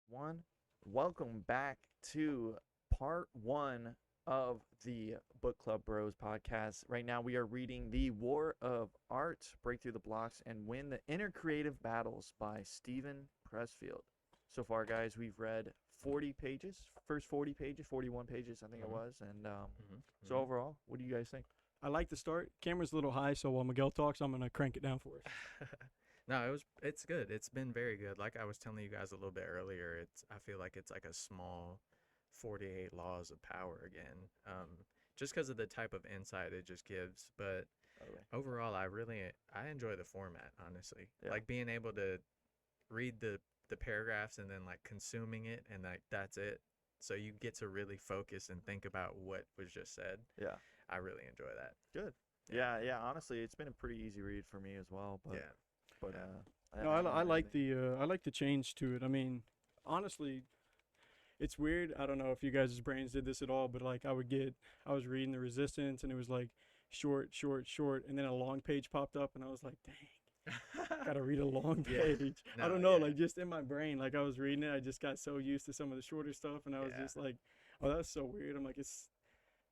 One. Welcome back to part one of the Book Club Bros podcast. Right now, we are reading The War of Art, Break Through the Blocks, and Win the Inner Creative Battles by Steven Pressfield. So far, guys, we've read 40 pages, first 40 pages, 41 pages, I think it was. And so, overall, what do you guys think? I like the start. Camera's a little high, so while Miguel talks, I'm gonna crank it down for us. No, it's good. It's been very good. Like I was telling you guys a little bit earlier, I feel like it's like a small 48 laws of power again. Just because of the type of insight it just gives. But Okay. overall, I enjoy the format, honestly. Yeah. Like being able to read the paragraphs and then like consuming it and like that's it. So you get to really focus and think about what was just said. Yeah. I really enjoy that. Good. Yeah. Honestly, it's been a pretty easy read for me as well. But, Yeah. but No, don't I have like anything. I like the change to it. I mean, honestly, it's weird. I don't know if you guys' brains did this at all, but like I was reading the Resistance, and it was like short, short, short, and then a long page popped up, and I was like, dang, gotta read a long Yeah. page. I No, don't know, yeah. like just in my brain, like I was reading it, I just got so used to some of the shorter stuff, and I was Yeah. just like, oh, that's so weird. I'm like, it's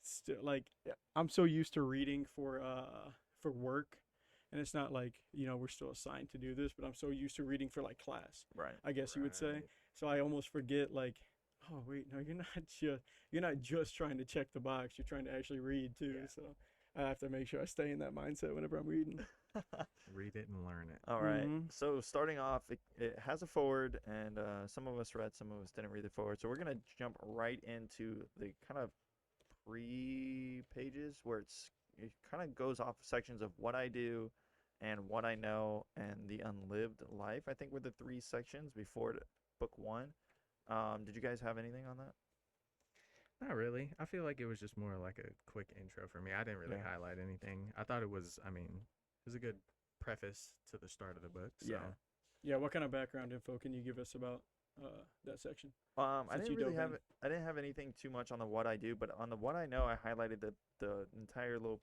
still like I'm so used to reading for work, and it's not like we're still assigned to do this, but I'm so used to reading for like class, Right. I guess you would say. Right. So I almost forget, like, oh wait, no, you're not just trying to check the box, you're trying to actually read too. Yeah. So I have to make sure I stay in that mindset whenever I'm reading. Read it and learn it. All right. Mhm. So starting off, it has a forward, and some of us read, some of us didn't read the forward. So we're gonna jump right into the kind of pre-pages where it kind of goes off sections of what I do, and what I know, and the unlived life. I think were the three sections before book one. Did you guys have anything on that? Not really. I feel like it was just more like a quick intro for me. I didn't really Yeah. highlight anything. I thought it was a good preface to the start of the book. So, Yeah. Yeah, what kind of background info can you give us about that section? I Since didn't you really dove have in. I didn't have anything too much on the what I do, but on the what I know, I highlighted the entire little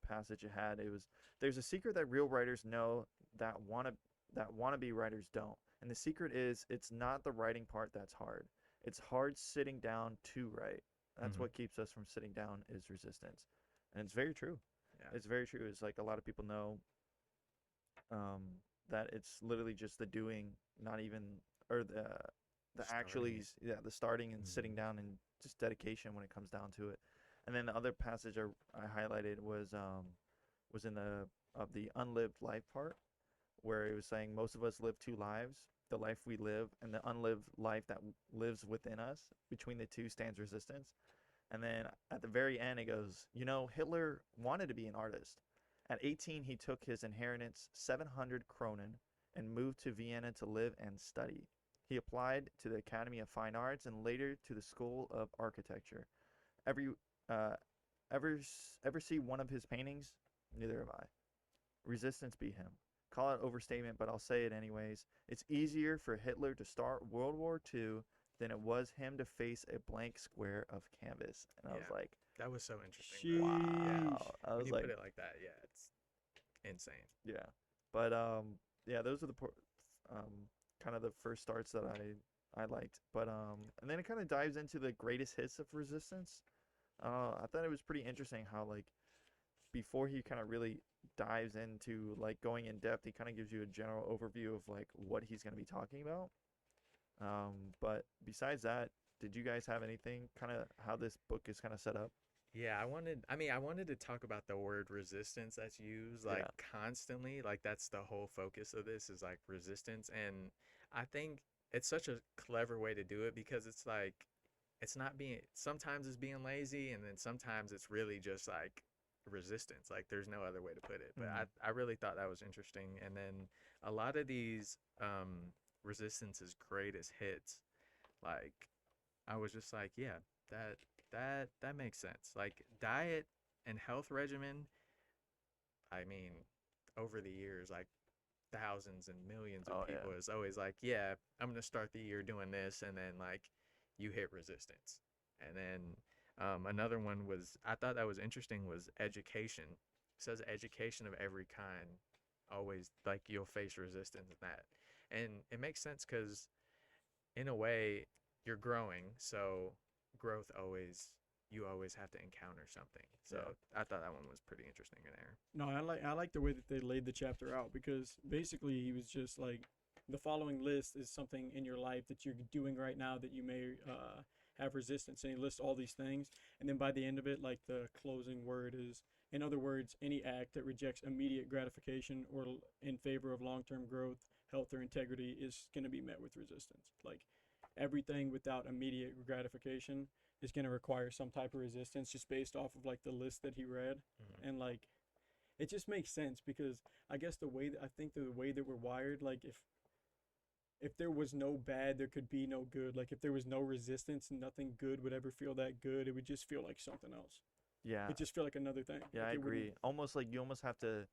passage it had. It was there's a secret that real writers know that wannabe writers don't, and the secret is it's not the writing part that's hard. It's hard sitting down to write. That's mhm, what keeps us from sitting down is resistance, and it's very true. yeah, It's very true. It's like a lot of people know that it's literally just the doing, not even or the starting actually it. the starting and sitting Mhm. down and just dedication when it comes down to it. And then the other passage I highlighted was in the unlived life part where it was saying most of us live two lives, the life we live and the unlived life that lives within us. Between the two stands resistance. And then at the very end, it goes, Hitler wanted to be an artist. At 18, he took his inheritance, 700 kronen, and moved to Vienna to live and study. He applied to the Academy of Fine Arts and later to the School of Architecture. Every, uh, ever see one of his paintings? Neither have I. Resistance beat him. Call it overstatement, but I'll say it anyways. It's easier for Hitler to start World War II than it was him to face a blank square of canvas. And I was Yeah, like, that was so interesting, bro. Yeah, Sheesh. wow. I when was you like, put it like that, yeah, it's insane. yeah. But yeah, those are um kind of the first starts that I liked. But and then it kind of dives into the greatest hits of Resistance. I thought it was pretty interesting how like before he kind of really dives into like going in depth, he kind of gives you a general overview of like what he's going to be talking about. But besides that, did you guys have anything kind of how this book is kind of set up? Yeah, I wanted to talk about the word resistance that's used like Yeah. constantly. Like that's the whole focus of this is like resistance. And I think it's such a clever way to do it because it's like it's not being sometimes it's being lazy and then sometimes it's really just like resistance. Like there's no other way to put it. But Mm. I really thought that was interesting. And then a lot of these resistance's greatest hits, like I was just like, yeah, that that makes sense. Like diet and health regimen, I mean, over the years, like thousands and millions of Oh yeah. people is always like, yeah, I'm gonna start the year doing this, and then like you hit resistance. And then another one was I thought that was interesting was education. It says education of every kind, always like you'll face resistance in that, and it makes sense because in a way, you're growing, so growth you always have to encounter something. So I thought that one was pretty interesting in there. No, I like the way that they laid the chapter out, because basically he was just like, the following list is something in your life that you're doing right now that you may have resistance, and he lists all these things, and then by the end of it, like, the closing word is, in other words, any act that rejects immediate gratification or in favor of long-term growth, health, or integrity is going to be met with resistance. Like, everything without immediate gratification is going to require some type of resistance, just based off of like the list that he read. Mm-hmm. And like, it just makes sense, because I guess the way that I think the way that we're wired, like, if there was no bad, there could be no good. Like, if there was no resistance, nothing good would ever feel that good. It would just feel like something else. Yeah. It just feel like another thing. Yeah, Like, I it wouldn't- agree. Almost like you almost have to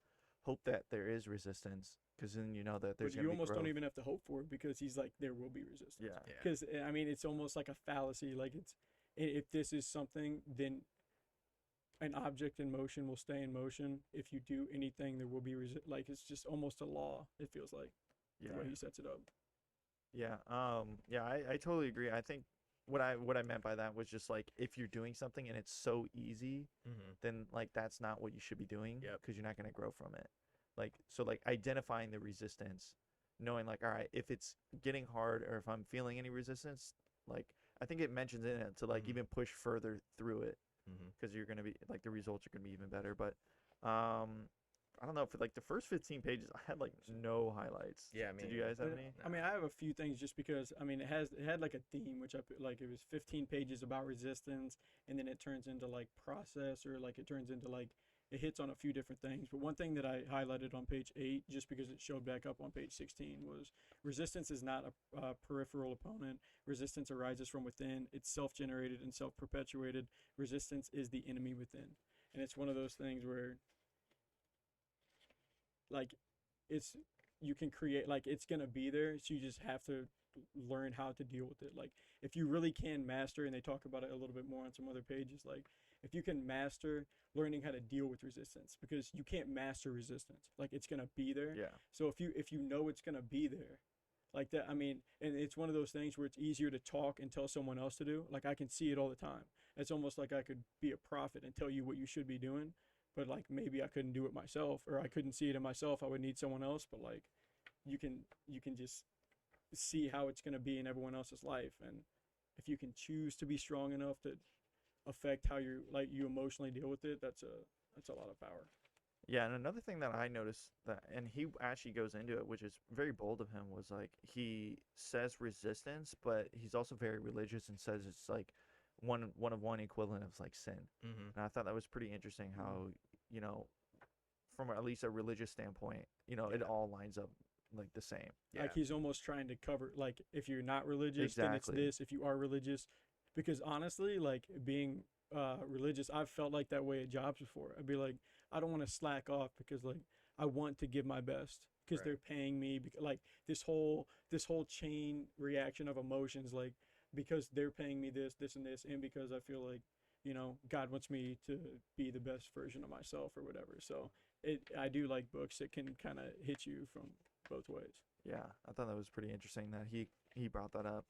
hope that there is resistance, because then you know that there's But gonna you be almost growth. don't even have to hope for it, because he's like, there will be resistance. Yeah. Yeah. Because I mean, it's almost like a fallacy. Like, if this is something, then an object in motion will stay in motion. If you do anything, there will be like, it's just almost a law. It feels like Yeah. the way he sets it up. Yeah. Yeah, I totally agree. I think what I meant by that was just like, if you're doing something and it's so easy, Mm-hmm. then like that's not what you should be doing, Yep. because you're not going to grow from it. Like, so like identifying the resistance, knowing like, all right, if it's getting hard or if I'm feeling any resistance, like, I think it mentions in it to like Mhm. even push further through it, Mm-hmm. because you're going to be like, the results are going to be even better. But I don't know, for like the first 15 pages I had like no highlights. Yeah, Did me you guys have But, any? I mean, I have a few things, just because I mean, it had like a theme, which I put, like, it was 15 pages about resistance, and then it turns into like process, or like it turns into like, it hits on a few different things. But one thing that I highlighted on page 8, just because it showed back up on page 16, was resistance is not a peripheral opponent. Resistance arises from within. It's self-generated and self-perpetuated. Resistance is the enemy within. And it's one of those things where, like, it's, you can create, like, it's gonna be there, so you just have to learn how to deal with it. Like, if you really can master, and they talk about it a little bit more on some other pages, like, if you can master learning how to deal with resistance, because you can't master resistance, like, it's gonna be there. Yeah. So if you know it's gonna be there, like that, I mean, and it's one of those things where it's easier to talk and tell someone else to do. Like, I can see it all the time. It's almost like I could be a prophet and tell you what you should be doing, but like, maybe I couldn't do it myself, or I couldn't see it in myself. I would need someone else. But like, you can just see how it's gonna be in everyone else's life, and if you can choose to be strong enough to affect how you emotionally deal with it, that's a lot of power. Yeah, and another thing that I noticed, that, and he actually goes into it, which is very bold of him, was like, he says resistance, but he's also very religious and says it's like one equivalent of like sin. Mm-hmm. And I thought that was pretty interesting how, you know, from at least a religious standpoint, you know, it Yeah. all lines up like the same. Yeah. Like, he's almost trying to cover, like, if you're not religious, then it's Exactly. this. If you are religious, because honestly, like, being religious, I've felt like that way at jobs before. I'd be like, I don't want to slack off, because like, I want to give my best, because Right. they're paying me. Like, this whole chain reaction of emotions, like, because they're paying me this, and this, and because I feel like, you know, God wants me to be the best version of myself, or whatever. So I do like books that can kind of hit you from both ways. Yeah, I thought that was pretty interesting that he brought that up.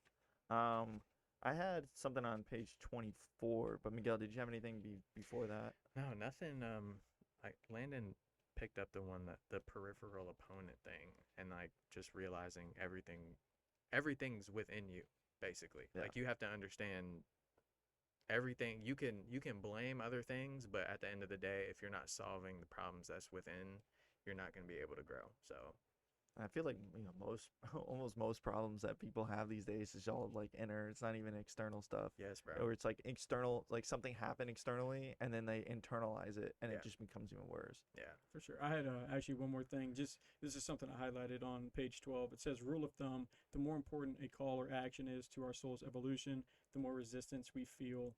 I had something on page 24, but Miguel, did you have anything before that? No, nothing. Like, Landon picked up the one, that the peripheral opponent thing, and like, just realizing everything's within you, basically. Yeah. Like, you have to understand everything. You can blame other things, but at the end of the day, if you're not solving the problems that's within, you're not going to be able to grow. So I feel like, you know, almost most problems that people have these days is all like inner. It's not even external stuff. yes, bro. Or it's like external, like something happened externally, and then they internalize it, and Yeah. it just becomes even worse. Yeah. For sure. I had actually one more thing. Just, this is something I highlighted on page 12. It says, rule of thumb: the more important a call or action is to our soul's evolution, the more resistance we feel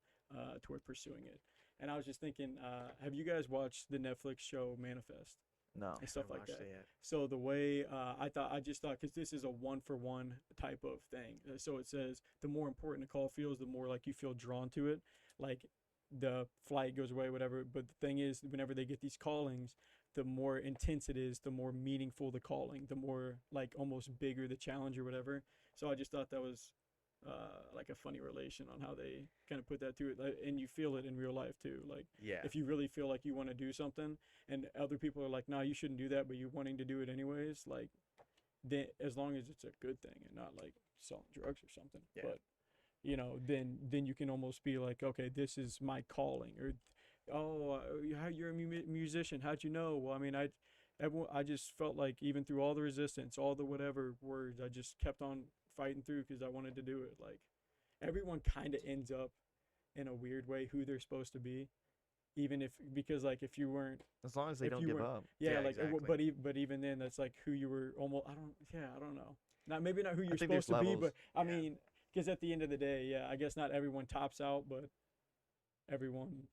toward pursuing it. And I was just thinking, have you guys watched the Netflix show Manifest No. and stuff Haven't like watched that? it yet. So the way I just thought, because this is a 1-for-1 type of thing. So it says, the more important a call feels, the more like you feel drawn to it. Like, the flight goes away, whatever. But the thing is, whenever they get these callings, the more intense it is, the more meaningful the calling, the more like almost bigger the challenge or whatever. So I just thought that was like a funny relation on how they kind of put that to it, and you feel it in real life too. Like Yeah. if you really feel like you want to do something, and other people are like, "No, you shouldn't do that," but you're wanting to do it anyways, like then as long as it's a good thing and not like selling drugs or something. Yeah. But then you can almost be like, okay, this is my calling, or oh, you're a musician. How'd you know? Well, I mean, I just felt like even through all the resistance, all the whatever words, I just kept on fighting through because I wanted to do it. Like everyone kind of ends up in a weird way who they're supposed to be, even if because like if you weren't, As long as they if don't you give weren't, up. yeah, Yeah, like exactly. but even then, that's like who you were almost. I don't know. Not maybe not who you're think there's supposed to be, but levels. I Yeah. mean, because at the end of the day, yeah, I guess not everyone tops out, but everyone.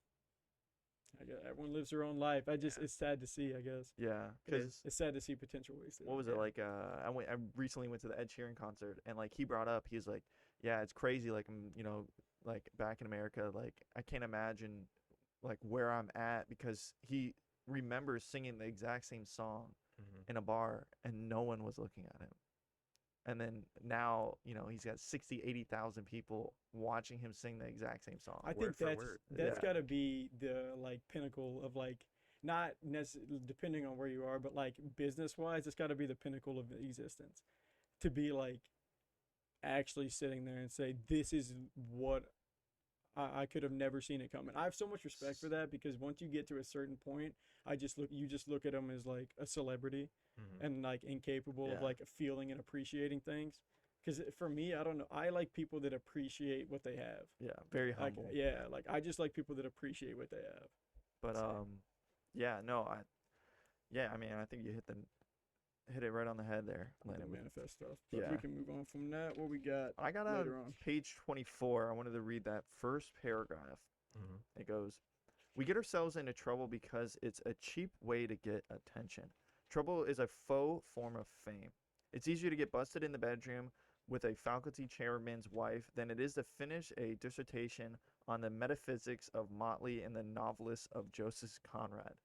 I guess everyone lives their own life. Yeah. It's sad to see. I guess Yeah, It because is. it's sad to see potential wasted. what was it Yeah. like? I recently went to the Ed Sheeran concert, and like he brought up, he's like, yeah, it's crazy. Like like back in America, like I can't imagine like where I'm at because he remembers singing the exact same song Hmm. in a bar, and no one was looking at him. And then now, he's got 60, 80,000 people watching him sing the exact same song. I Word think for that's word. that's Yeah. got to be the like pinnacle of like not necessarily depending on where you are, but like business wise, it's got to be the pinnacle of existence to be like actually sitting there and say this is what I could have never seen it coming. I have so much respect for that because once you get to a certain point, you just look at them as like a celebrity Hmm. and like incapable of Yeah. like feeling and appreciating things. Because for me, I don't know. I like people that appreciate what they have. Yeah, very Like humble. yeah, like I just like people that appreciate what they have. But Same. yeah, no, I mean, I think you hit it right on the head there, The Landon. manifest stuff. But Yeah. we can move on from that. What we got I got later on? page 24. I wanted to read that first paragraph. Hmm. It goes, "We get ourselves into trouble because it's a cheap way to get attention. Trouble is a faux form of fame. It's easier to get busted in the bedroom with a faculty chairman's wife than it is to finish a dissertation on the metaphysics of Motley and the novelists of Joseph Conrad.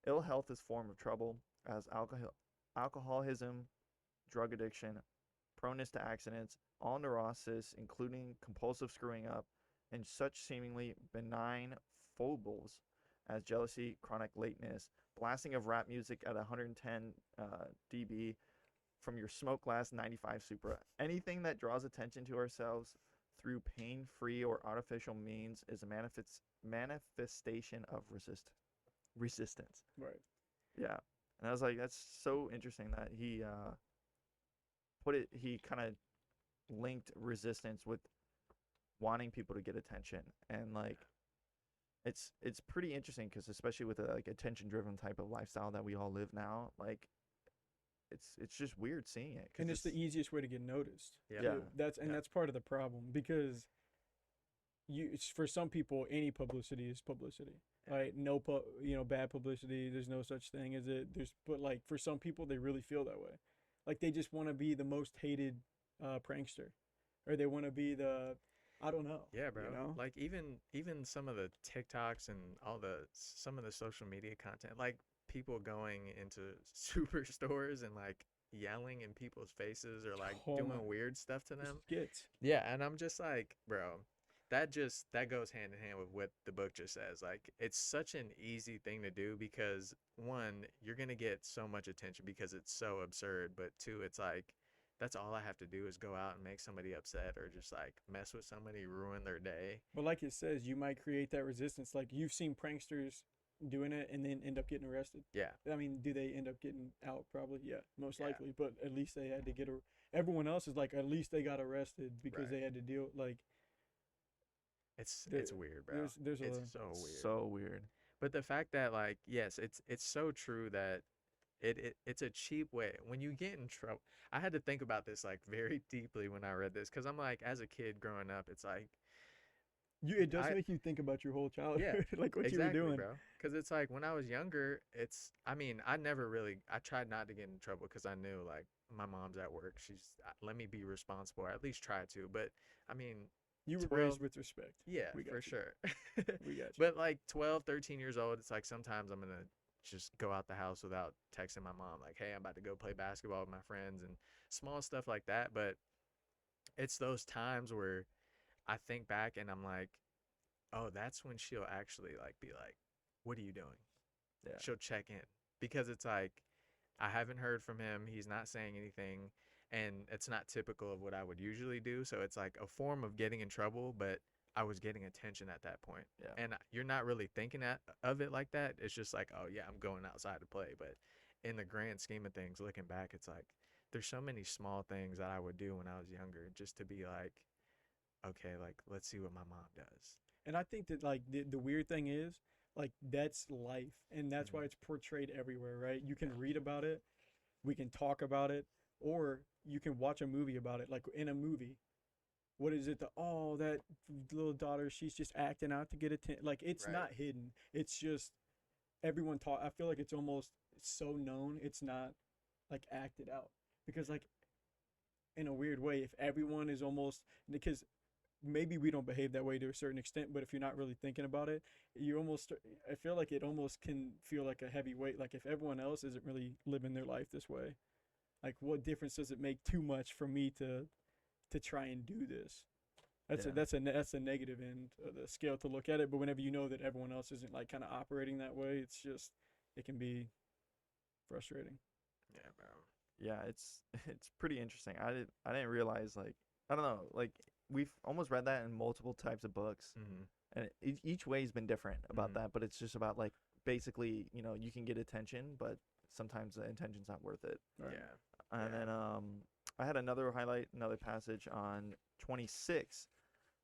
Ill health is form of trouble, as alcoholism, drug addiction, proneness to accidents, all neurosis, including compulsive screwing up, and such seemingly benign foibles as jealousy, chronic lateness, blasting of rap music at 110 dB from your smoke glass 95 Supra. Anything that draws attention to ourselves through pain-free or artificial means is a manifestation of resistance." Right. Yeah. And I was like, that's so interesting that he kind of linked resistance with wanting people to get attention. And like, it's pretty interesting because especially with a like attention driven type of lifestyle that we all live now, like it's just weird seeing it. And it's the easiest way to get noticed. Yeah. Yeah. Too. Yeah. That's part of the problem because for some people any publicity is publicity. Yeah. Right? No bad publicity. There's no such thing as it. But like for some people they really feel that way. Like they just want to be the most hated prankster, or they want to be the I don't know. Yeah, bro. You know? Like even some of the TikToks and some of the social media content, like people going into superstores and like yelling in people's faces or like Oh doing my- weird stuff to them. Skits. Yeah, and I'm just like, bro, that goes hand in hand with what the book just says. Like it's such an easy thing to do because one, you're going to get so much attention because it's so absurd, but two, it's like that's all I have to do is go out and make somebody upset or just like mess with somebody, ruin their day. But like it says, you might create that resistance. Like you've seen pranksters doing it and then end up getting arrested. Yeah. I mean, do they end up getting out? Probably, yeah, most Yeah. likely. But at least they had to get. Everyone else is like, at least they got arrested because Right. they had to deal. Like, It's There- weird, bro. there's a It's so weird. So weird. But the fact that like yes, it's so true that it's a cheap way when you get in trouble. I had to think about this like very deeply when I read this because I'm like as a kid growing up, it's like it does I- make you think about your whole childhood, like what exactly, you were doing. bro. Because it's like when I was younger, I mean, I tried not to get in trouble because I knew like my mom's at work. Let me be responsible, or at least try to. But I mean, You were 12 raised with respect. yeah, We got for you. sure. We got you. But like 12, 13 years old, it's like sometimes I'm going to just go out the house without texting my mom like, "Hey, I'm about to go play basketball with my friends," and small stuff like that, but it's those times where I think back and I'm like, oh, that's when she'll actually like be like, what are you doing? Yeah. She'll check in because it's like, I haven't heard from him. He's not saying anything. And it's not typical of what I would usually do. So it's like a form of getting in trouble, but I was getting attention at that point. Yeah. And you're not really thinking of it like that. It's just like, oh, yeah, I'm going outside to play. But in the grand scheme of things, looking back, it's like there's so many small things that I would do when I was younger just to be like, okay, like, let's see what my mom does. And I think that like the weird thing is like that's life, and that's why it's portrayed everywhere, right? You can read about it, we can talk about it, or you can watch a movie about it. Like in a movie, what is it? That little daughter, she's just acting out to get attention. Like it's Right. not hidden. It's just everyone talk. I feel like it's almost so known. It's not like acted out because like in a weird way, if everyone is almost because maybe we don't behave that way to a certain extent, but if you're not really thinking about it, you almost I feel like it almost can feel like a heavy weight. Like if everyone else isn't really living their life this way, like what difference does it make too much for me to try and do this? Yeah. That's a negative end of the scale to look at it. But whenever you know that everyone else isn't like kind of operating that way, it's just it can be frustrating. Yeah, bro. Yeah, it's pretty interesting. I didn't realize, like, I don't know, like we've almost read that in multiple types of books, Mm-hmm. and each way's been different about Mhm. that. But it's just about like basically, you can get attention, but sometimes the attention's not worth it. Right. Yeah. And Yeah. then I had another passage on 26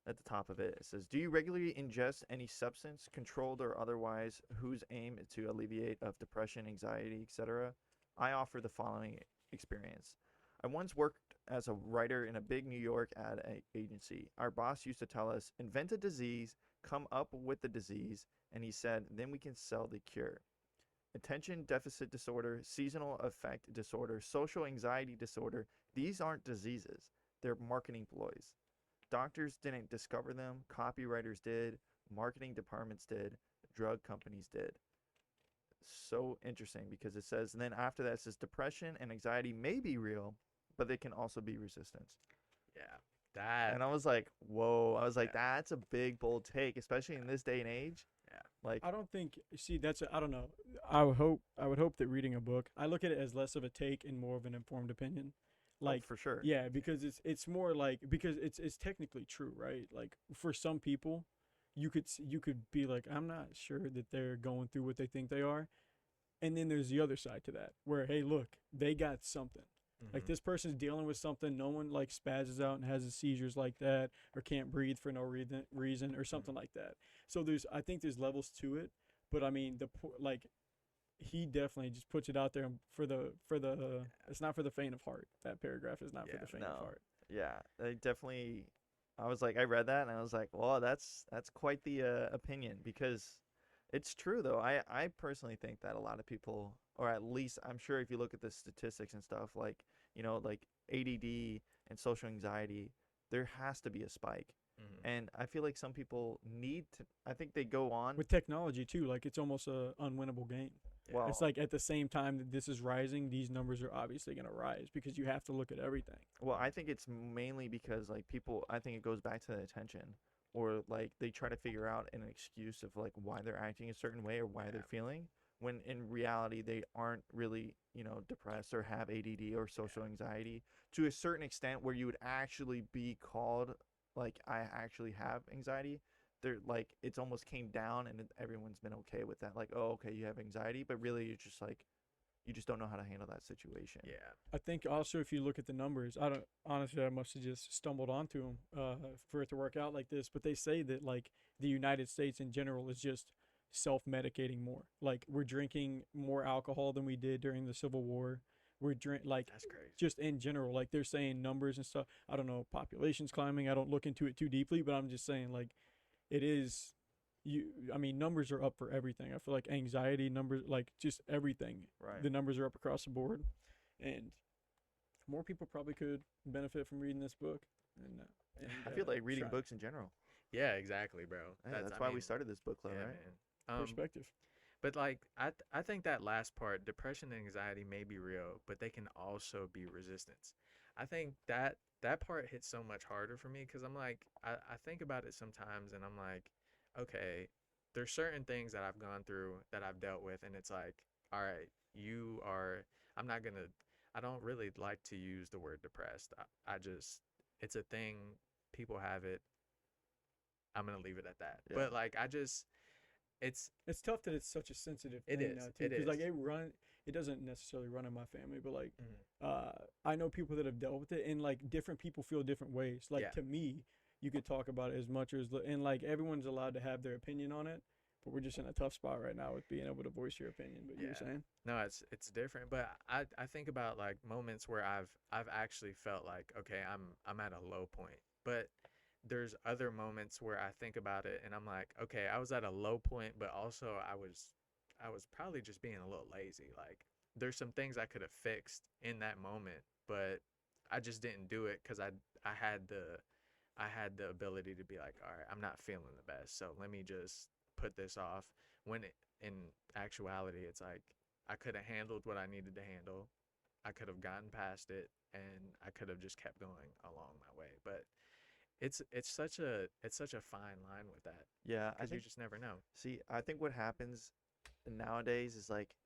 at the top of it. It says, "Do you regularly ingest any substance, controlled or otherwise, whose aim is to alleviate of depression, anxiety, etc.? I offer the following experience. I once worked as a writer in a big New York agency. Our boss used to tell us, invent a disease, come up with the disease, and he said, then we can sell the cure. Attention deficit disorder, seasonal affect disorder, social anxiety disorder, these aren't diseases. They're marketing ploys. Doctors didn't discover them, copywriters did, marketing departments did, drug companies did." So interesting because it says, and then after that it says depression and anxiety may be real, but they can also be resistance. Yeah. That. And I was like, whoa. I was like, Yeah. that's a big bold take, especially in this day and age. Yeah. Like, I don't think. See, I don't know. I would hope that reading a book, I look at it as less of a take and more of an informed opinion. Like, for sure. yeah, because it's more like because it's technically true, right? Like for some people, you could be like, I'm not sure that they're going through what they think they are, and then there's the other side to that, where hey, look, they got something. Like Mhm. this person's dealing with something. No one like spazzes out and has seizures like that, or can't breathe for no reason, or something like that. So I think there's levels to it, but I mean like he definitely just puts it out there for the it's not for the faint of heart. That paragraph is not for Yeah, the faint of no. heart. Yeah, they definitely. I was like, I read that and I was like, well, that's quite the opinion because it's true though. I personally think that a lot of people, or at least I'm sure if you look at the statistics and stuff, like like ADD and social anxiety, there has to be a spike. Mhm. And I feel like some people need to. I think they go on. With technology too, like it's almost a unwinnable game. Yeah. Well, It's like at the same time that this is rising, these numbers are obviously going to rise because you have to look at everything. Well, I think it's mainly because like people. I think it goes back to the attention, or like they try to figure out an excuse of like why they're acting a certain way or why Yeah. they're feeling, when in reality they aren't really depressed or have ADD or social anxiety to a certain extent where you would actually be called like I actually have anxiety. They're like it's almost came down and everyone's been okay with that. Like, oh, okay, you have anxiety, but really you're just like you just don't know how to handle that situation. Yeah. I think also if you look at the numbers, I don't honestly I must have just stumbled onto them for it to work out like this. But they say that like the United States in general is just self-medicating more. Like we're drinking more alcohol than we did during the Civil War. We're like That's crazy. just in general, like they're saying numbers and stuff. I don't know, population's climbing. I don't look into it too deeply, but I'm just saying like it is. I mean, numbers are up for everything. I feel like anxiety numbers, like just everything. Right. The numbers are up across the board, and more people probably could benefit from reading this book. And, I feel like reading try- books in general. Yeah, exactly, bro. Hey, that's I why we mean, started this book club, yeah, right? man. perspective. But like I think that last part, depression and anxiety may be real, but they can also be resistance. I think that that part hits so much harder for me because I'm like, I think about it sometimes and I'm like, okay, there's certain things that I've gone through that I've dealt with, and it's like, all right, you are, I'm not gonna, I don't really like to use the word depressed. I just, it's a thing, people have it. I'm gonna leave it at that. Yeah. But like, it's, It's tough that it's such a sensitive It thing is, now too, it because like is. it doesn't necessarily run in my family, but like Mhm. I know people that have dealt with it, and like different people feel different ways. Like Yeah. to me, you could talk about it as much as and like everyone's allowed to have their opinion on it, but we're just in a tough spot right now with being able to voice your opinion. But you were Yeah. saying, No, it's different, but I think about like moments where I've actually felt like, okay, I'm at a low point. But there's other moments where I think about it and I'm like, okay, I was at a low point, but also I was probably just being a little lazy. Like there's some things I could have fixed in that moment, but I just didn't do it cuz I had the ability to be like, all right, I'm not feeling the best. So let me just put this off when in actuality it's like I could have handled what I needed to handle. I could have gotten past it and I could have just kept going along my way. But it's such a fine line with that Yeah, I because you think. just never know. See, I think what happens nowadays is like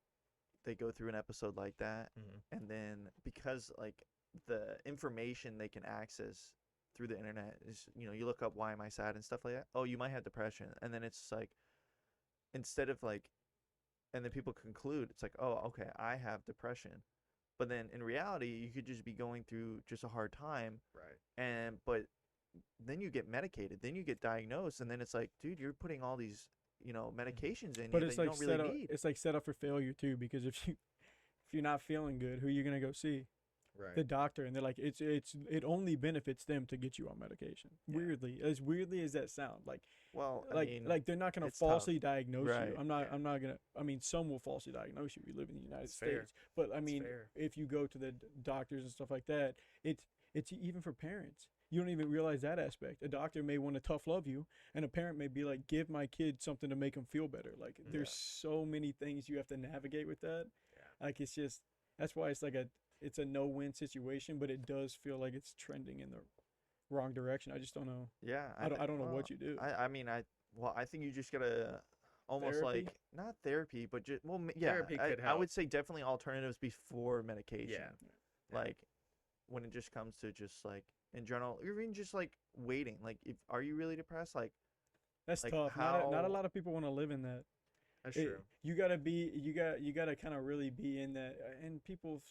they go through an episode like that, Hmm. and then because like the information they can access through the internet is, you look up why am I sad and stuff like that. Oh, you might have depression, and then it's like instead of like, and then people conclude it's like, oh, okay, I have depression, but then in reality you could just be going through just a hard time, Right. and but then you get medicated, then you get diagnosed, and then it's like, dude, you're putting all these Hmm. medications in but you that it's you like don't really set up. need. It's like set up for failure too, because if you're not feeling good, who are you gonna go see? Right. The doctor, and they're like, it only benefits them to get you on medication. Yeah. Weirdly as that sound, Well, I like mean, like they're not gonna it's tough. falsely diagnose you. Right. Yeah. I'm not gonna. I mean, some will falsely diagnose you. We live in the United It's fair. States, but I It's mean, fair. if you go to the doctors and stuff like that, it's even for parents. You don't even realize that aspect. A doctor may want to tough love you, and a parent may be like, give my kid something to make them feel better. Like, Yeah. there's so many things you have to navigate with that. Yeah. Like, it's just that's why it's a no-win situation, but it does feel like it's trending in the wrong direction. I just don't know. Yeah, I don't know well, what you do. I mean, I think you just gotta almost Therapy? like not therapy, but just well, yeah, Therapy could I would help. say definitely alternatives before medication. Yeah. Yeah. Like when it just comes to just like in general, or even just like waiting. Like, if are you really depressed? That's Like tough. Not a how? lot of people want to live in that. That's true. You gotta kind of really be in that. And people,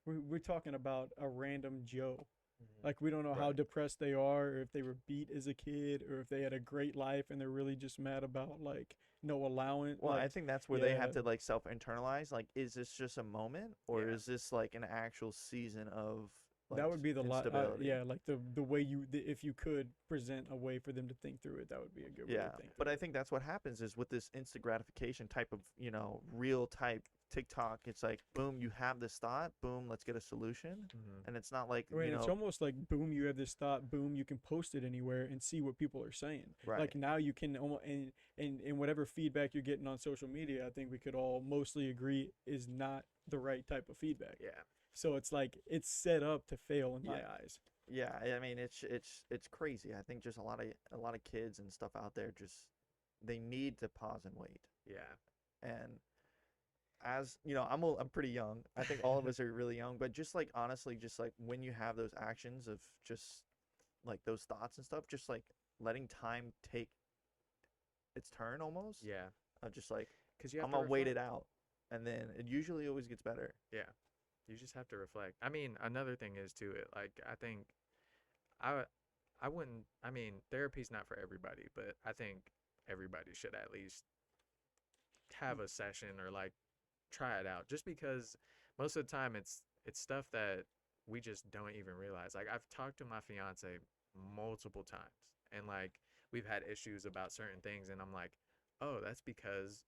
we're talking about a random Joe. Hmm. Like we don't know how Right. depressed they are, or if they were beat as a kid, or if they had a great life and they're really just mad about like no allowance. Well, Like I think that's where they yeah, have to like self internalize. Like, is this just a moment, or Yeah. is this like an actual season of like that would be the lot. instability? Yeah, like the way if you could present a way for them to think through it, that would be a good way Yeah, to think but through I it. think that's what happens is with this instant gratification type of, real type TikTok, it's like, boom, you have this thought, boom, let's get a solution. Hmm. And it's not like, Right, it's almost like boom, you have this thought, boom, you can post it anywhere and see what people are saying. right. Like now you can almost and whatever feedback you're getting on social media, I think we could all mostly agree is not the right type of feedback. Yeah. So it's like it's set up to fail in my Yeah. eyes. Yeah, I mean, it's crazy. I think just a lot of kids and stuff out there just they need to pause and wait. Yeah. And as I'm pretty young. I think all of us are really young, but just like honestly, just like when you have those actions of just like those thoughts and stuff, just like letting time take its turn almost. Yeah. Just like Because you have I'm to gonna wait it reflect. out, and then it usually always gets better. Yeah. You just have to reflect. I mean, another thing is too, like I think I I wouldn't. I mean, therapy's not for everybody, but I think everybody should at least have a session or like try it out. Just because most of the time it's stuff that we just don't even realize. Like I've talked to my fiance multiple times, and like we've had issues about certain things, and I'm like, oh, that's because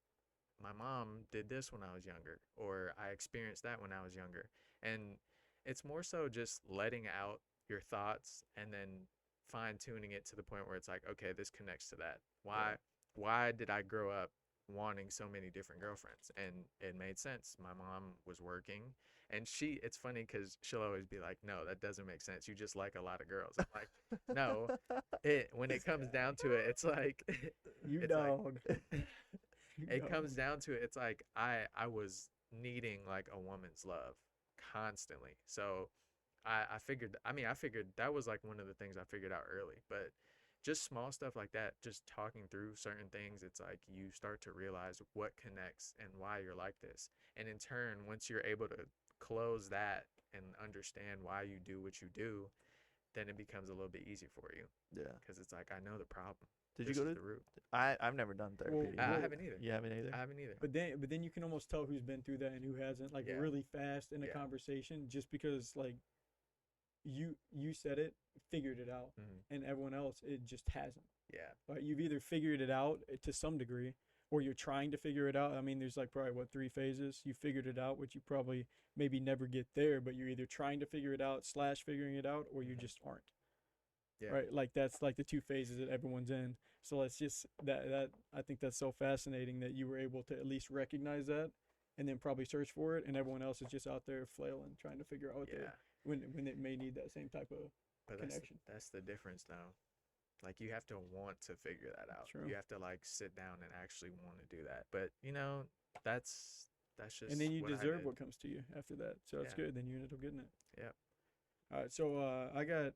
my mom did this when I was younger, or I experienced that when I was younger. And it's more so just letting out your thoughts and then fine tuning it to the point where it's like, okay, this connects to that. Why Right. why did I grow up wanting so many different girlfriends? And it made sense. My mom was working And it's funny because she'll always be like, no, that doesn't make sense. You just like a lot of girls. I'm like, no, when it comes down to it, it's like, You it's like, dog. You it dog. comes down to it. It's like, I was needing like a woman's love constantly. So I figured, I figured that was like one of the things I figured out early, but just small stuff like that, just talking through certain things, it's like you start to realize what connects and why you're like this. And in turn, once you're able to close that and understand why you do what you do, then it becomes a little bit easier for you Yeah. because it's like, I know the problem. Did This you go is to? the root. I've never done therapy. I Well, haven't either. You haven't either. I haven't either. But then you can almost tell who's been through that and who hasn't, like Yeah. really fast in a Yeah. conversation, just because like you said it, figured it out, and everyone else it just hasn't. Yeah. Right? You've either figured it out to some degree, or you're trying to figure it out. I mean, there's like probably what 3 phases. You figured it out, which you probably maybe never get there, but you're either trying to figure it out / figuring it out, or you just aren't. Yeah. Right? Like that's like the 2 phases that everyone's in. So let's just that I think that's so fascinating that you were able to at least recognize that and then probably search for it, and everyone else is just out there flailing trying to figure out what Yeah. when it may need that same type of But connection. that's the difference though. Like you have to want to figure that out. True. You have to like sit down and actually want to do that. But you know, that's just And then you what I deserve did. what comes to you after that. So that's Yeah. good. Then you ended up getting it. Yep. All right. So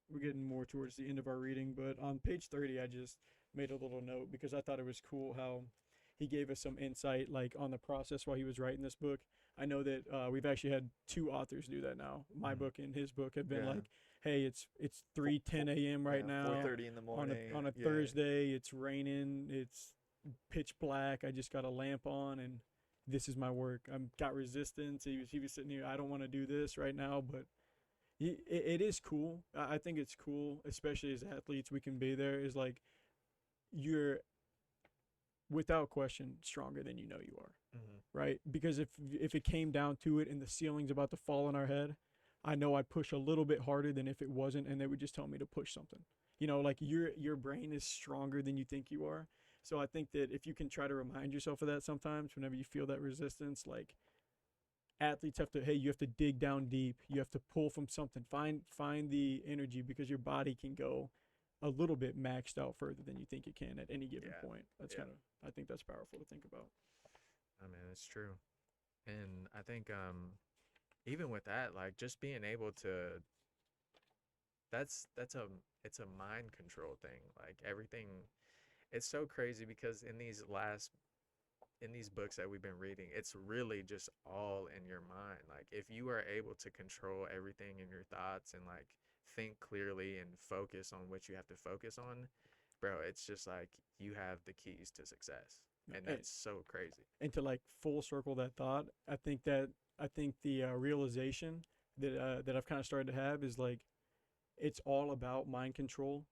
we're getting more towards the end of our reading, but on page 30, I just made a little note because I thought it was cool how he gave us some insight like on the process while he was writing this book. I know that we've actually had 2 authors do that now. My Mhm. book and his book have been Yeah. like, hey, it's 3:10 a.m. right Yeah, now 4:30 in the morning. on a Yeah. Thursday. It's raining. It's pitch black. I just got a lamp on, and this is my work. I've got resistance. He was sitting here. I don't want to do this right now, but it is cool. I think it's cool, especially as athletes. We can be there. Is like you're without question stronger than you know you are, right? Because if it came down to it and the ceiling's about to fall on our head, I know I'd push a little bit harder than if it wasn't, and they would just tell me to push something. You know, like your brain is stronger than you think you are. So I think that if you can try to remind yourself of that sometimes, whenever you feel that resistance, like athletes have to, hey, you have to dig down deep. You have to pull from something. Find the energy because your body can go a little bit maxed out further than you think it can at any given Yeah. point. That's Yeah. kind of, I think that's powerful to think about. I mean, it's true. And I think even with that, like just being able to it's a mind control thing. Like everything it's so crazy because in these books that we've been reading, it's really just all in your mind. Like if you are able to control everything in your thoughts and like think clearly and focus on what you have to focus on, bro, it's just like you have the keys to success. And Hey, that's so crazy. and to like full circle that thought, I think the realization that I've kind of started to have is like it's all about mind control,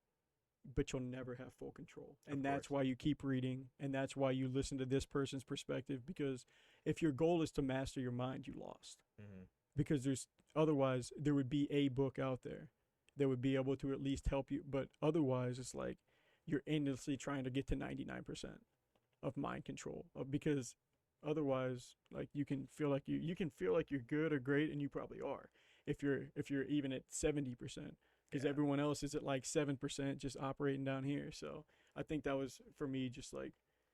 but you'll never have full control. And that's course. why you keep reading, and that's why you listen to this person's perspective, because if your goal is to master your mind, you lost. Because there's otherwise there would be a book out there that would be able to at least help you, but otherwise it's like you're endlessly trying to get to 99% of mind control, because otherwise like you can feel like you can feel like you're good or great, and you probably are if you're even at 70%, because Yeah. everyone else is at like 7% just operating down here. So I think that was for me just like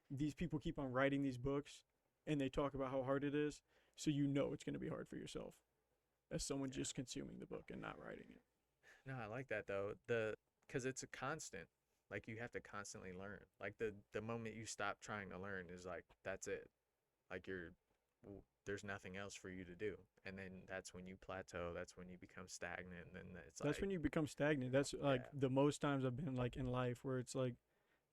these people keep on writing these books and they talk about how hard it is, so you know it's going to be hard for yourself as someone Yeah. just consuming the book and not writing it. No, I like that though. Because it's a constant. Like you have to constantly learn. Like the moment you stop trying to learn is like that's it. Like there's nothing else for you to do, and then that's when you plateau. That's when you become stagnant. And then it's That's like when you become stagnant. That's like Yeah. the most times I've been like in life where it's like,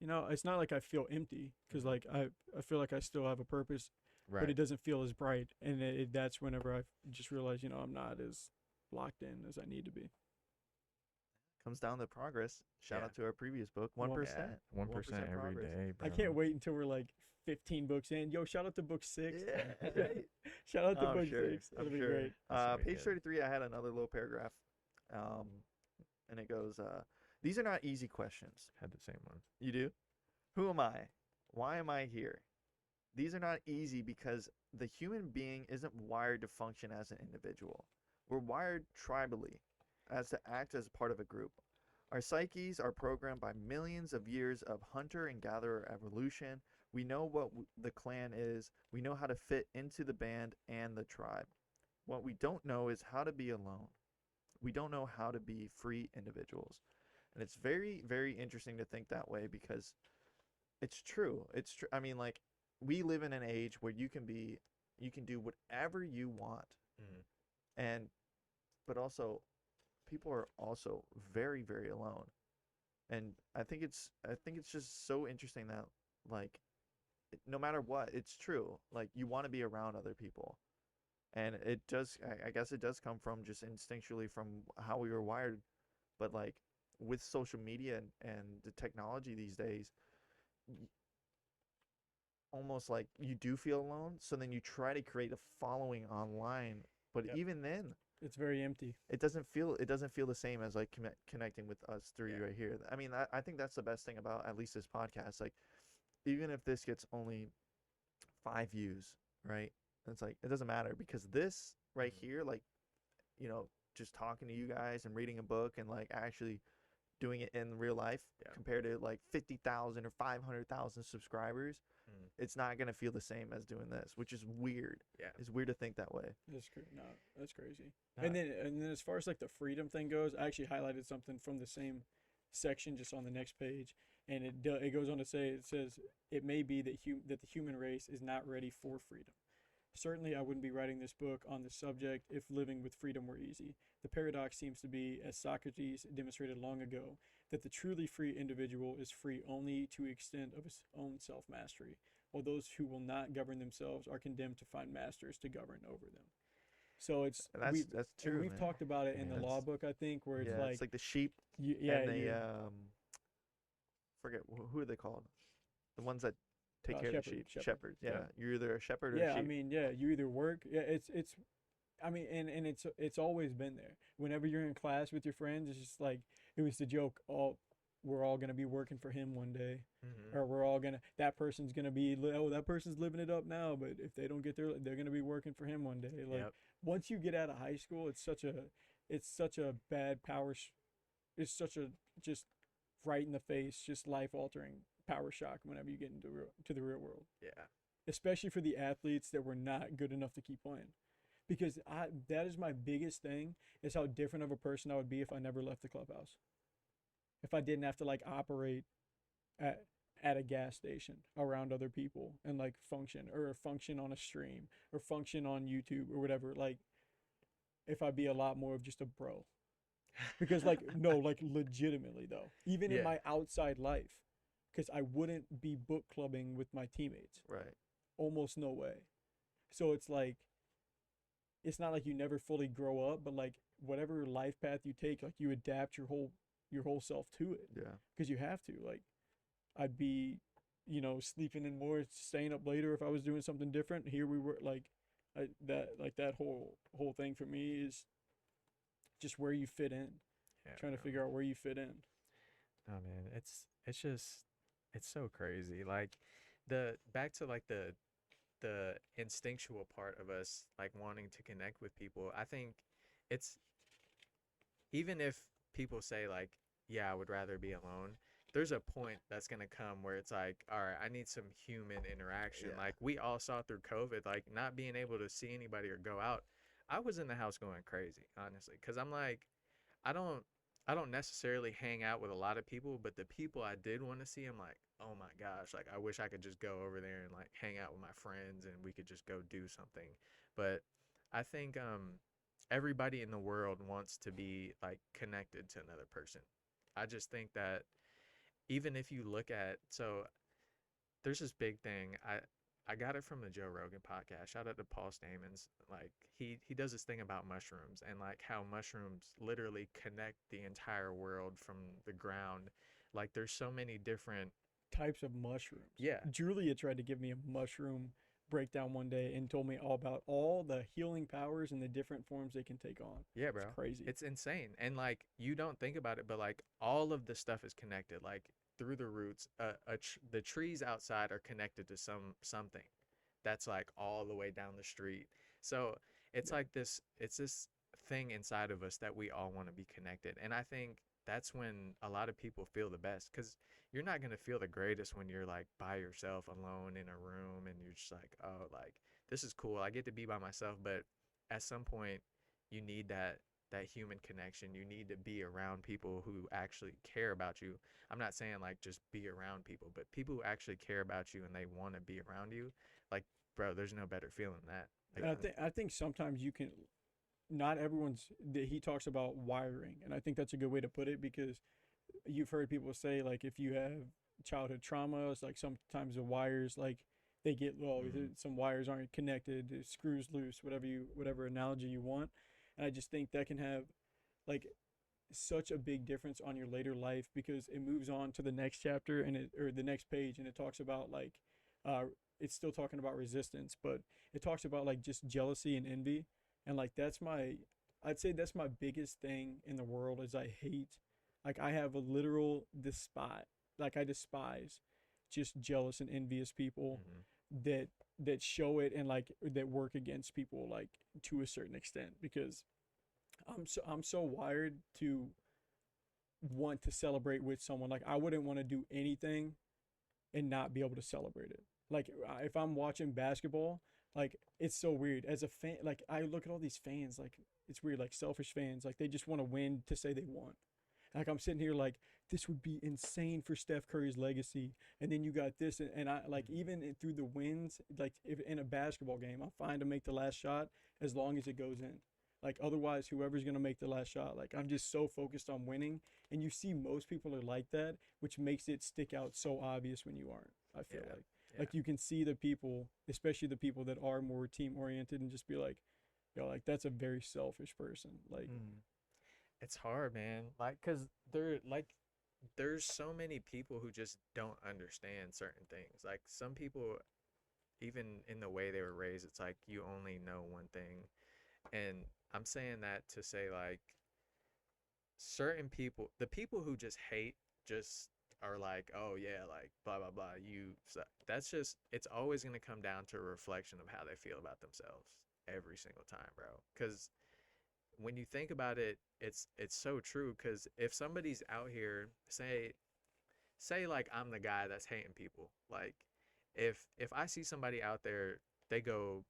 it's not like I feel empty, because like I feel like I still have a purpose, but it doesn't feel as bright. And that's whenever I just realize, I'm not as locked in as I need to be. Comes down to progress. Shout Yeah. out to our previous book, Well, 1%. Yeah, 1% every progress. day, bro. I can't wait until we're like 15 books in. Yo, shout out to book 6. Yeah, right. Shout out to I'm book sure. 6. That'll I'm be sure. great. That's gonna be Page good. 33, I had another little paragraph, and it goes, these are not easy questions. Had the same one. You do? Who am I? Why am I here? these are not easy because the human being isn't wired to function as an individual. We're wired tribally, as to act as part of a group. Our psyches are programmed by millions of years of hunter and gatherer evolution. We know what the clan is. We know how to fit into the band and the tribe. What we don't know is how to be alone. We don't know how to be free individuals. And it's very, very interesting to think that way because it's true. It's true. I mean, like, we live in an age where you can do whatever you want. Mhm. And, but also, people are also very, very alone. And I think it's just so interesting that, like, no matter what, it's true. Like, you want to be around other people. And it does, I guess it does come from just instinctually from how we were wired. But, like, with social media and the technology these days, almost like you do feel alone. So then you try to create a following online. But Yep. even then, It's very empty. it doesn't feel the same as like connecting with us three Yeah. right here. I mean, I think that's the best thing about at least this podcast. Like, even if this gets only 5 views, right? It's like it doesn't matter because this right Mhm. here, like, just talking to you guys and reading a book and like actually doing it in real life Yeah. compared to like 50,000 or 500,000 subscribers, Mhm. it's not gonna feel the same as doing this, which is weird. Yeah. It's weird to think that way. That's crazy. Nah. And then as far as like the freedom thing goes, I actually highlighted something from the same section just on the next page, and it goes on to say, it says it may be that that the human race is not ready for freedom. Certainly, I wouldn't be writing this book on the subject if living with freedom were easy. The paradox seems to be, as Socrates demonstrated long ago, that the truly free individual is free only to the extent of his own self mastery, while those who will not govern themselves are condemned to find masters to govern over them. So it's And that's and true, we've man. talked about it in the Yeah. law book, I think, where it's Yeah, like, it's like the sheep yeah, and the you forget who are they called? The ones that take care of the shepherd, sheep. shepherd. Shepherds. Yeah. Yeah. You're either a shepherd or a Yeah, I sheep. mean, yeah, you either work. Yeah, it's. I mean, and it's always been there. Whenever you're in class with your friends, it's just like it was the joke. We're all gonna be working for him one day, Mhm. or that person's gonna be that person's living it up now. But if they don't get there, they're gonna be working for him one day. Like Yep. once you get out of high school, it's such a bad it's such a just right in the face, just life altering power shock whenever you get to the real world, Yeah. especially for the athletes that were not good enough to keep playing. Because that is my biggest thing is how different of a person I would be if I never left the clubhouse. If I didn't have to like operate at a gas station around other people and like function on a stream or function on YouTube or whatever, like if I'd be a lot more of just a bro. Because like no, like legitimately though, even in Yeah. my outside life, because I wouldn't be book clubbing with my teammates. Right. Almost no way. So it's like it's not like you never fully grow up, but like whatever life path you take, like you adapt your whole self to it Yeah. because you have to. Like I'd be, sleeping in more, staying up later if I was doing something different. Here we were that whole thing for me is just where you fit in, Yeah, trying to bro. figure out where you fit in. Oh man, it's just it's so crazy. Like the back to like the instinctual part of us like wanting to connect with people. I think it's even if people say like, yeah, I would rather be alone, there's a point that's going to come where it's like, all right, I need some human interaction. Yeah. Like we all saw through COVID, like not being able to see anybody or go out. I was in the house going crazy, honestly, cuz I'm like I don't I don't necessarily hang out with a lot of people, but the people I did want to see, I'm like, "Oh my gosh, like I wish I could just go over there and like hang out with my friends and we could just go do something." But I think everybody in the world wants to be like connected to another person. I just think that even if you look at so there's this big thing. I got it from the Joe Rogan podcast. Shout out to Paul Stamens. Like he does this thing about mushrooms and like how mushrooms literally connect the entire world from the ground. Like there's so many different Types of mushrooms. yeah. Julia tried to give me a mushroom breakdown one day and told me all about all the healing powers and the different forms they can take on. Yeah, It's bro. crazy. It's insane. And like you don't think about it, but like all of the stuff is connected. Like through the roots, the trees outside are connected to something. that's like all the way down the street. So it's like this thing inside of us that we all want to be connected. And I think that's when a lot of people feel the best, because you're not going to feel the greatest when you're like by yourself alone in a room and you're just like, oh, like this is cool. I get to be by myself. But at some point, you need that human connection. You need to be around people who actually care about you. I'm not saying like just be around people, but people who actually care about you and they want to be around you. Like, bro, there's no better feeling than that. And Like, I think sometimes you can, not everyone's, he talks about wiring, and I think that's a good way to put it, because you've heard people say like if you have childhood trauma, it's like sometimes the wires like they get low, some wires aren't connected, the screws loose, whatever analogy you want. And I just think that can have like such a big difference on your later life, because it moves on to the next chapter and it, or the next page, and it talks about like uh it's still talking about resistance, but it talks about like just jealousy and envy. And like I'd say that's my biggest thing in the world is I hate, like I have a literal despise, like I despise just jealous and envious people that show it and like that work against people like to a certain extent, because I'm so wired to want to celebrate with someone. Like I wouldn't want to do anything and not be able to celebrate it. Like if I'm watching basketball, like it's so weird as a fan. Like I look at all these fans, like it's weird, like selfish fans, like they just want to win to say they won. Like I'm sitting here like this would be insane for Steph Curry's legacy, and then you got this, and I like even through the wins, like if in a basketball game, I'm fine to make the last shot as long as it goes in. Like otherwise, whoever's gonna make the last shot, like I'm just so focused on winning, and you see most people are like that, which makes it stick out so obvious when you aren't. I feel like you can see the people, especially the people that are more team oriented, and just be like, yo, like that's a very selfish person. Like, it's hard, man. Like, cause they're like, there's so many people who just don't understand certain things. Like some people, even in the way they were raised, it's like you only know one thing. And I'm saying that to say like certain people, the people who just hate, just are like, oh yeah, like blah blah blah. You suck. That's just, it's always gonna come down to a reflection of how they feel about themselves every single time, bro. Because when you think about it, it's so true. Because if somebody's out here, say like I'm the guy that's hating people, like if I see somebody out there, they go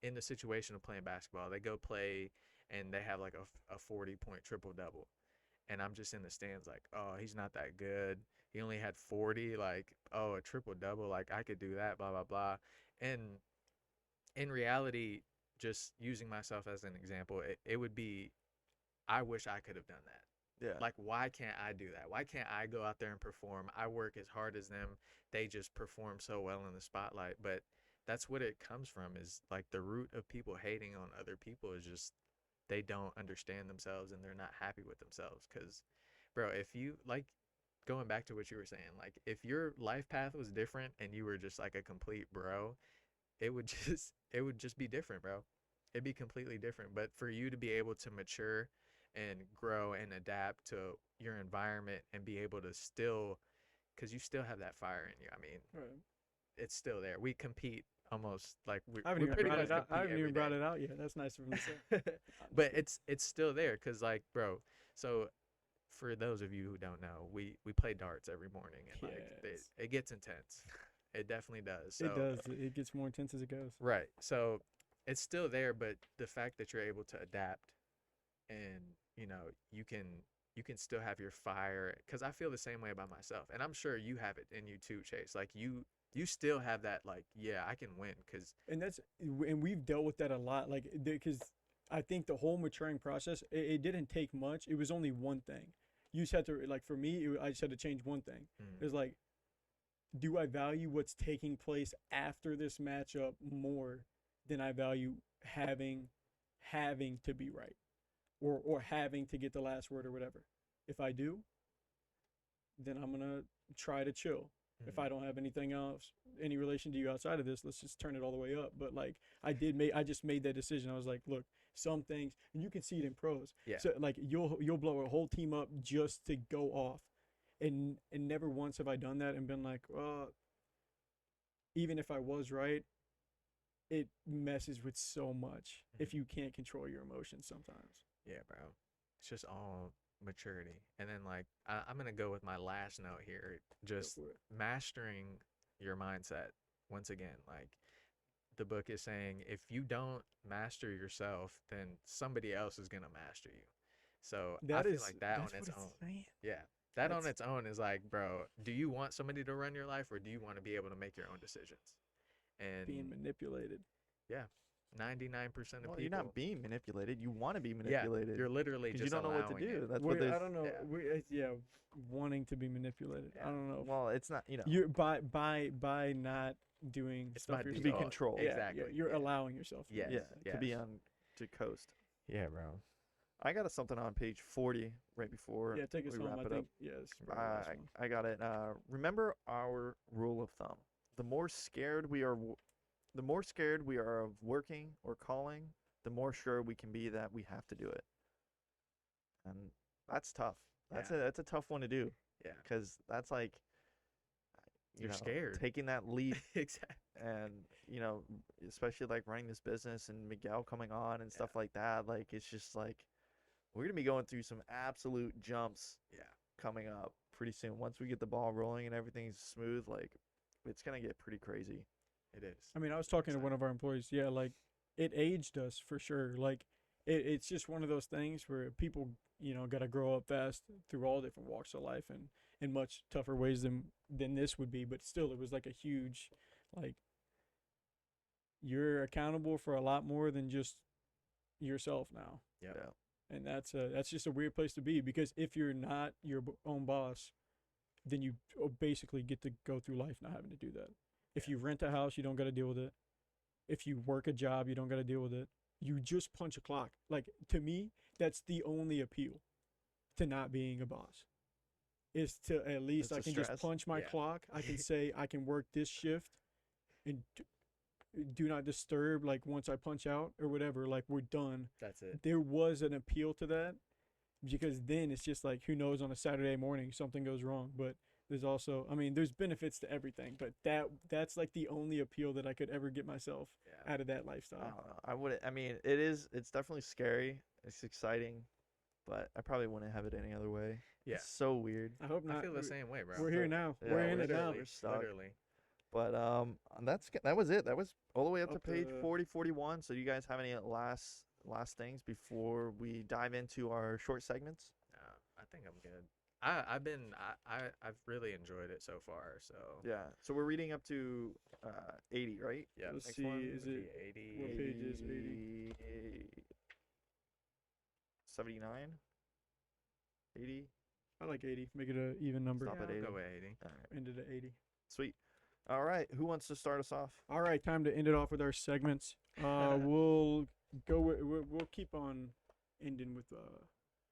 in the situation of playing basketball, they go play and they have like a 40-point triple double, and I'm just in the stands like, oh, he's not that good, he only had 40, like, oh, a triple double, like I could do that, blah blah blah. And in reality, just using myself as an example, it would be, I wish I could have done that. Yeah. Like, why can't I do that? Why can't I go out there and perform? I work as hard as them. They just perform so well in the spotlight. But that's what it comes from, is like the root of people hating on other people is just they don't understand themselves and they're not happy with themselves. Because, bro, if you, like, going back to what you were saying, like, if your life path was different and you were just like a complete bro, it would just be different, bro. It'd be completely different. But for you to be able to mature and grow and adapt to your environment and be able to still, because you still have that fire in you. I mean, it's still there. We compete almost like I haven't we even pretty brought much it out. I compete haven't even every brought day. it out yet. That's nice of him to say. But it's still there, because like, bro, so for those of you who don't know, we play darts every morning, and like Yes. it gets intense. It definitely does. So It does. It gets more intense as it goes. right. So it's still there, but the fact that you're able to adapt, and you know, you can still have your fire, because I feel the same way about myself, and I'm sure you have it in you too, Chase. Like you still have that, like, yeah, I can win, because And we've dealt with that a lot, like because I think the whole maturing process, it didn't take much. It was only one thing. You just had to, like, for me, I just had to change one thing. It was like, do I value what's taking place after this matchup more than I value having to be right, or having to get the last word or whatever? If I do, then I'm gonna try to chill. If I don't have anything else, any relation to you outside of this, let's just turn it all the way up. But like I just made that decision. I was like, look, some things, and you can see it in pros. Yeah. So like you'll blow a whole team up just to go off, and never once have I done that and been like, well, even if I was right, it messes with so much if Mhm. you can't control your emotions sometimes. Yeah, bro. It's just all maturity. And then like I'm gonna go with my last note here. Go Just for it. mastering your mindset. Once again, like the book is saying, if you don't master yourself, then somebody else is gonna master you. So I feel like that on That's what its it's own. saying. Yeah. That on That's its own is like, bro, do you want somebody to run your life or do you want to be able to make your own decisions? And being manipulated. yeah, 99% of Well, you're people, not being manipulated. You want to be yeah, manipulated you're literally because you just don't know what to allowing do. it. That's what We, there's. I don't know. Yeah. Yeah, wanting to be manipulated. I Yeah. don't know. Well, it's not. You know, You by not doing It's stuff by to be yourself. controlled. Yeah, Exactly. yeah, you're Yeah. allowing yourself. To be Yes. yeah, manipulated. to be yes. on to coast. Yeah, bro. I got something on page 40 right before Yeah, take us we home. wrap I it think. up. Yeah, this is probably the last one. I got it. Remember our rule of thumb. The more scared we are, the more scared we are of working or calling, the more sure we can be that we have to do it. And that's tough. Yeah. That's a tough one to do Yeah. because that's like You're scared. taking that leap Exactly. and especially like running this business and Miguel coming on and stuff like that. Like it's just like we're gonna be going through some absolute jumps Yeah. coming up pretty soon. Once we get the ball rolling and everything's smooth, like it's gonna get pretty crazy. It is. I mean, I was talking to one of our employees. Yeah, like it aged us for sure. Like it's just one of those things where people, got to grow up fast through all different walks of life and in much tougher ways than this would be. But still, it was like a huge, like you're accountable for a lot more than just yourself now. Yep. Yeah. And that's just a weird place to be because if you're not your own boss, then you basically get to go through life not having to do that. If you rent a house, you don't got to deal with it. If you work a job, you don't got to deal with it. You just punch a clock. Like to me, that's the only appeal to not being a boss. Is to at least It's I a can stress. just punch my Yeah. clock. I can say I can work this shift and do not disturb like once I punch out or whatever, like we're done. That's it. There was an appeal to that because then it's just like who knows on a Saturday morning something goes wrong. But there's also there's benefits to everything, but that's like the only appeal that I could ever get myself Yeah. out of that I lifestyle. don't know. I wouldn't. I mean, it's definitely scary. It's exciting, but I probably wouldn't have it any other way. Yeah. It's so weird. I hope not. I feel the same way, bro. We're here So, now. yeah, We're in it now. Literally. We're stuck. Literally. But that was it. That was all the way up to Up page to- 40, 41. So you guys have any last things before we dive into our short segments? I think I'm good. I've really enjoyed it so far. So Yeah. So we're reading up to 80, right? yeah. Let's Next see. one Is Would it? be 80. What page is 80? 79? 80? I like 80. Make it an even number. Stop Yeah, at I'll 80. go with 80. All right. Ended at 80. Sweet. All right. Who wants to start us off? All right, time to end it off with our segments. We'll go with we'll keep on ending with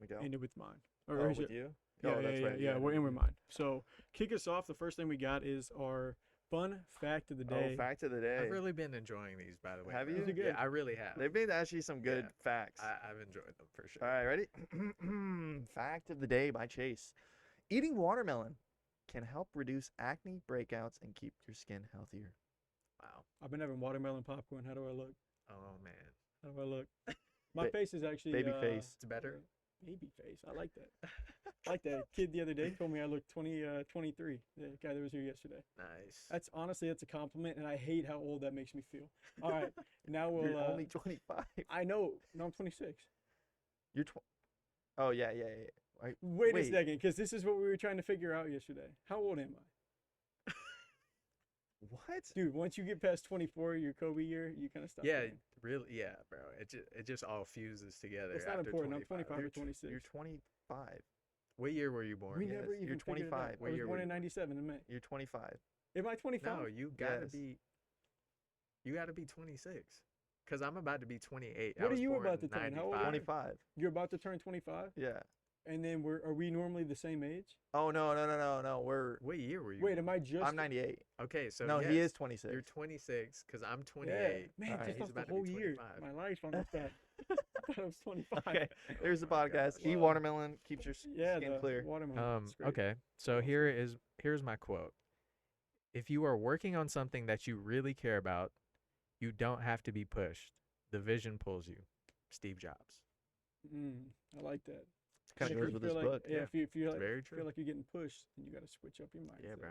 Miguel? ending with mine. Oh, is with it- you? Yeah, Oh, that's right. yeah. We're in with mine. So kick us off. The first thing we got is our fun fact of the day. Oh, fact of the day. I've really been enjoying these, by the way. Have bro. you? Is it good? Yeah, I really have. They've been actually some good Yeah. facts. I've enjoyed them for sure. All right, ready? Fact of the day by Chase. Eating watermelon can help reduce acne, breakouts, and keep your skin healthier. Wow. I've been having watermelon popcorn. How do I look? Oh man, How do I look? My Ba- face is actually baby face. it's better. Baby face. I like that. I like that. Kid the other day told me I looked 23. The guy that was here yesterday. Nice. That's a compliment, and I hate how old that makes me feel. All right, now You're we'll. only 25. I know. No, I'm 26. You're Oh, yeah. Wait a Wait. second, because this is what we were trying to figure out yesterday. How old am I? What? Dude, once you get past 24, your Kobe year, you kind of stop. Yeah, caring. really. Yeah, bro. It just all fuses together. It's not after important. I'm 25. 25 or You're 26. You're 25. What year were you born? We Yes, never you're even figured it 25. out. What I was year born were in you? '97 in May. You're 25. Am I 25? No, you gotta Yes. be. You gotta be 26. Cause I'm about to be 28. I What are was you born about to turn? How old are you? 25. You're about to turn 25, Yeah. and then are we normally the same age? Oh, no. What year were you? Wait, born? am I just? I'm 98. Okay, so No, yes, he is 26. You're 26, cause I'm Yeah, 28. man, Alright, just he's off the about to be whole year, 25. my life on that. I thought I was 25. Okay. There's the Oh my podcast. gosh. Eat watermelon. Keeps your Yeah, skin the clear. watermelon. It's great. Okay, so Awesome. here's my quote. If you are working on something that you really care about, You don't have to be pushed. The vision pulls you. Steve Jobs. I like that. Kind If of you goes with feel this like, book. Yeah, Yeah, if you feel it's like, very feel true. like you're getting pushed, then you got to switch up your mindset. Yeah, bro.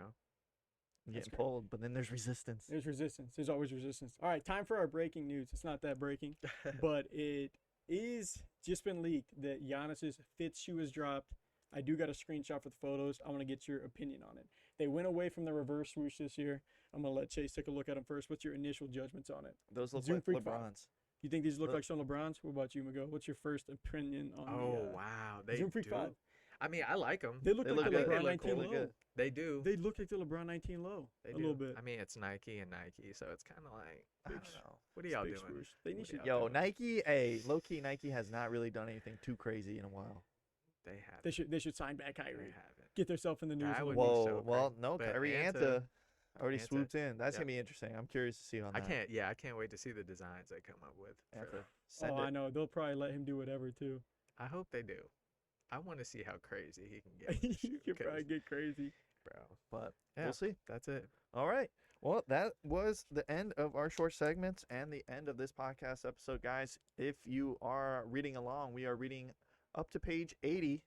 You're That's getting great. pulled, but then there's resistance. There's resistance. There's always resistance. All right, time for our breaking news. It's not that breaking, but it is just been leaked that Giannis's fifth shoe is dropped. I do got a screenshot for the photos. I want to get your opinion on it. They went away from the reverse swoosh this year. I'm gonna let Chase take a look at them first. What's your initial judgments on it? Those look Zoom like Freak 5. LeBrons. You think these look Look. like some LeBrons? What about you, Miguel? What's your first opinion on Oh the? wow, they Zoom do. Freak 5. I mean, I like them. They look They like look the good. LeBron They look 19 cool. They look low. good. They do. They look like the LeBron 19 low They a do. little bit. I mean, it's Nike and Nike, so it's kind of like, I don't Big know. what are y'all Big doing? swoosh. They need What to. are y'all Yo, doing? Nike, low key, Nike has not really done anything too crazy in a while. They have. They should sign back They Kyrie. haven't. Get themselves in the news. That a would little be bit. Whoa, so well, great. no, But Kyrie Anta- Anta already Anta- swooped in. That's yep. gonna be interesting. I'm curious to see on I that. can't. Yeah, I can't wait to see the designs they come up with. for- Anta, send Oh, I it. know. They'll probably let him do whatever too. I hope they do. I want to see how crazy he can get. With the You shoe, could probably 'cause, get crazy. bro. But Yeah, we'll see. that's it. All right. Well, that was the end of our short segments and the end of this podcast episode, guys. If you are reading along, we are reading up to page 80,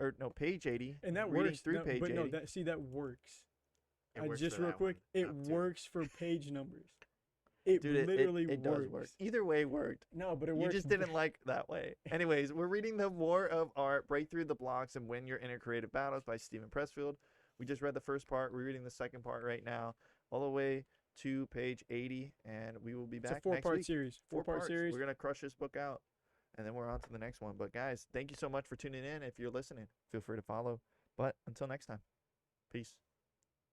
or no, page 80. And that reading works. through No, page but 80. no, that works. It works Just for real that quick, one, it up to. works for page numbers. It Dude, it literally it works. does work. Either way worked. No, but it You works. just didn't like that way. Anyways, we're reading the War of Art, Break Through the Blocks and Win Your Inner Creative Battles by Steven Pressfield. We just read the first part. We're reading the second part right now, all the way to page 80, and we will be It's a back next four-part week. series. Four-part parts. series. We're going to crush this book out, and then we're on to the next one. But, guys, thank you so much for tuning in. If you're listening, feel free to follow. But until next time, peace.